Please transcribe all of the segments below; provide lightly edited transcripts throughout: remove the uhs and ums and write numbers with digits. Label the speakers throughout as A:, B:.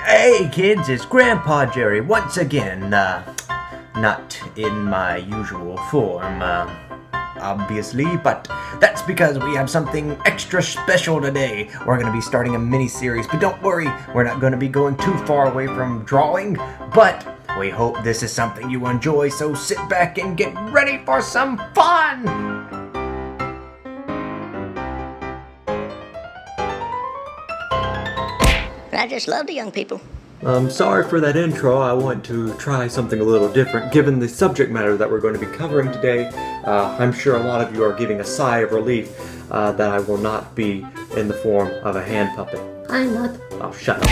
A: Hey kids, it's Grandpa Jerry once again. Not in my usual form, obviously, but that's because we have something extra special today. We're going to be starting a mini-series, but don't worry, we're not going to be going too far away from drawing, but we hope this is something you enjoy, so sit back and get ready for some fun!
B: I just love the young people.
C: Sorry for that intro. I want to try something a little different. Given the subject matter that we're going to be covering today, I'm sure a lot of you are giving a sigh of relief that I will not be in the form of a hand puppet.
B: I'm not.
C: Oh, shut up.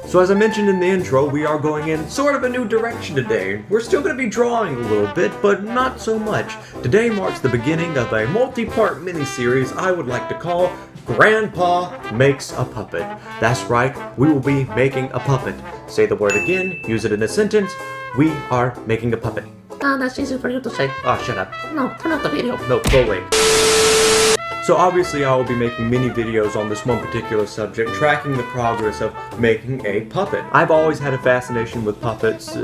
C: So as I mentioned in the intro, we are going in sort of a new direction today. We're still going to be drawing a little bit, but not so much. Today marks the beginning of a multi-part mini-series I would like to call Grandpa Makes a Puppet. That's right, we will be making a puppet. Say the word again, use it in a sentence. We are making a puppet.
B: That's easy for you to say.
C: Oh, shut up.
B: No, turn off the video.
C: No, go away. So obviously I will be making mini videos on this one particular subject, tracking the progress of making a puppet. I've always had a fascination with puppets,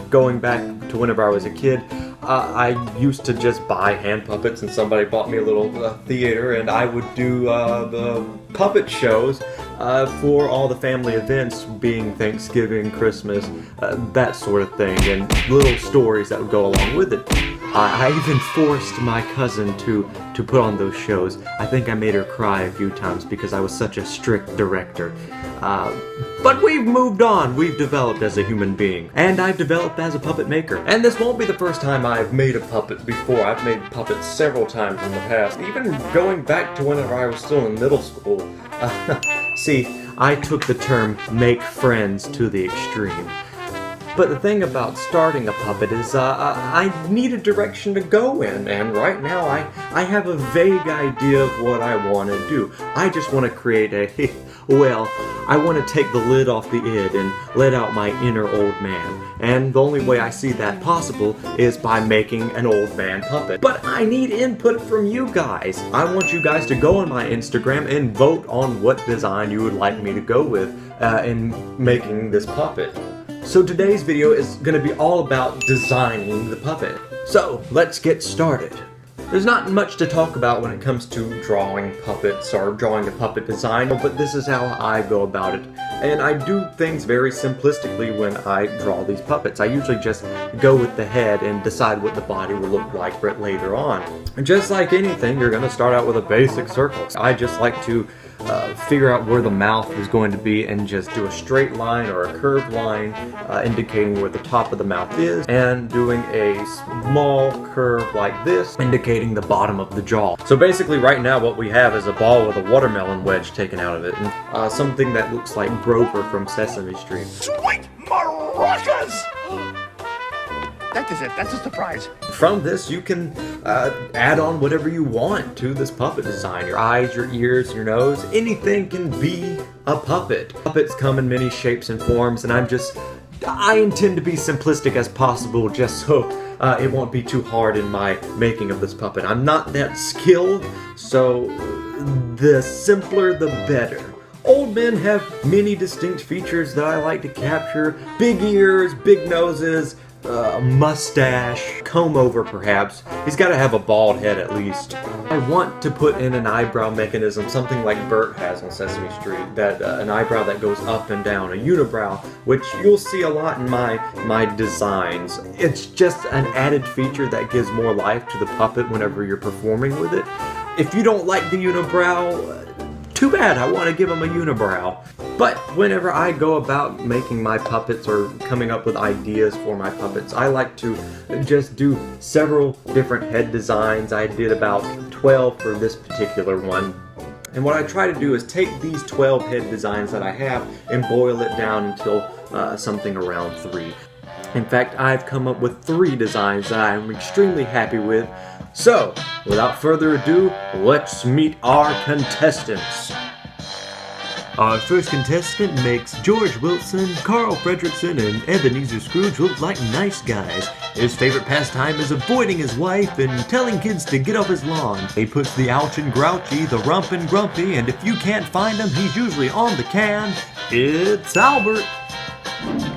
C: going back to whenever I was a kid. I used to just buy hand puppets, and somebody bought me a little theater, and I would do the puppet shows for all the family events, being Thanksgiving, Christmas, that sort of thing, and little stories that would go along with it. I even forced my cousin to put on those shows. I think I made her cry a few times because I was such a strict director. But we've moved on. We've developed as a human being. And I've developed as a puppet maker. And this won't be the first time I've made a puppet before. I've made puppets several times in the past, even going back to whenever I was still in middle school. See, I took the term make friends to the extreme. But the thing about starting a puppet is I need a direction to go in, and right now I have a vague idea of what I want to do. I just want to create I want to take the lid off the id and let out my inner old man. And the only way I see that possible is by making an old man puppet. But I need input from you guys. I want you guys to go on my Instagram and vote on what design you would like me to go with in making this puppet. So today's video is going to be all about designing the puppet. So let's get started. There's not much to talk about when it comes to drawing puppets or drawing a puppet design, but this is how I go about it. And I do things very simplistically when I draw these puppets. I usually just go with the head and decide what the body will look like later on. And just like anything, you're going to start out with a basic circle. I just like to figure out where the mouth is going to be and just do a straight line or a curved line indicating where the top of the mouth is, and doing a small curve like this indicating the bottom of the jaw. So basically right now what we have is a ball with a watermelon wedge taken out of it, and something that looks like Grover from Sesame Street.
D: Sweet maracas! That is it. That's a surprise.
C: From this, you can add on whatever you want to this puppet design. Your eyes, your ears, your nose, anything can be a puppet. Puppets come in many shapes and forms, and I intend to be simplistic as possible just so it won't be too hard in my making of this puppet. I'm not that skilled, so the simpler the better. Old men have many distinct features that I like to capture. Big ears, big noses, a mustache, comb over perhaps. He's got to have a bald head at least. I want to put in an eyebrow mechanism, something like Bert has on Sesame Street, that an eyebrow that goes up and down, a unibrow, which you'll see a lot in my designs. It's just an added feature that gives more life to the puppet whenever you're performing with it. If you don't like the unibrow, too bad, I want to give him a unibrow. But whenever I go about making my puppets or coming up with ideas for my puppets, I like to just do several different head designs. I did about 12 for this particular one. And what I try to do is take these 12 head designs that I have and boil it down until something around 3. In fact, I've come up with 3 designs that I'm extremely happy with. So, without further ado, let's meet our contestants. Our first contestant makes George Wilson, Carl Fredrickson, and Ebenezer Scrooge look like nice guys. His favorite pastime is avoiding his wife and telling kids to get off his lawn. He puts the ouch and grouchy, the rump and grumpy, and if you can't find him, he's usually on the can. It's Albert.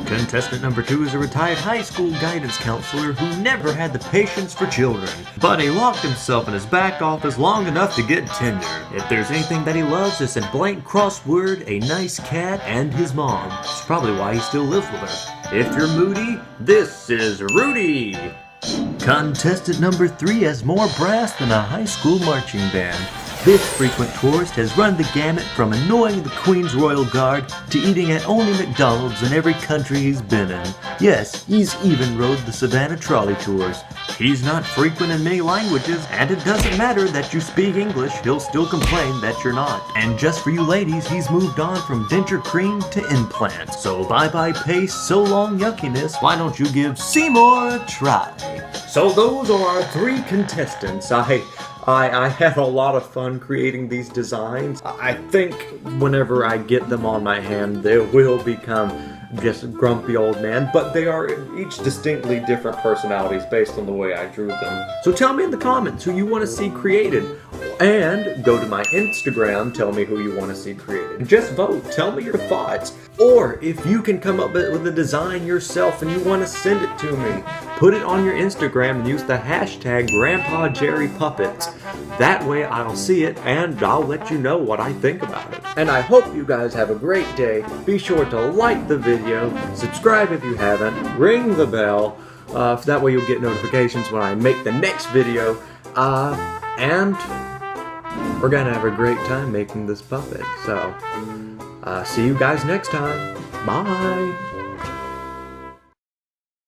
C: Contestant number 2 is a retired high school guidance counselor who never had the patience for children, but he locked himself in his back office long enough to get tenure. If there's anything that he loves, it's a blank crossword, a nice cat, and his mom. It's probably why he still lives with her. If you're moody, this is Rudy. Contestant number 3 has more brass than a high school marching band. This frequent tourist has run the gamut from annoying the Queen's Royal Guard to eating at only McDonald's in every country he's been in. Yes, he's even rode the Savannah trolley tours. He's not frequent in many languages, and it doesn't matter that you speak English, he'll still complain that you're not. And just for you ladies, he's moved on from denture cream to implants. So bye-bye paste, so long yuckiness, why don't you give Seymour a try? So those are our 3 contestants. I had a lot of fun creating these designs. I think whenever I get them on my hand, they will become just a grumpy old man, but they are each distinctly different personalities based on the way I drew them. So tell me in the comments who you want to see created, and go to my Instagram, tell me who you want to see created. Just vote, tell me your thoughts. Or if you can come up with a design yourself and you want to send it to me, put it on your Instagram and use the hashtag GrandpaJerryPuppets. That way I'll see it and I'll let you know what I think about it. And I hope you guys have a great day. Be sure to like the video, subscribe if you haven't, ring the bell, that way you'll get notifications when I make the next video. And we're gonna have a great time making this puppet. So, see you guys next time. Bye!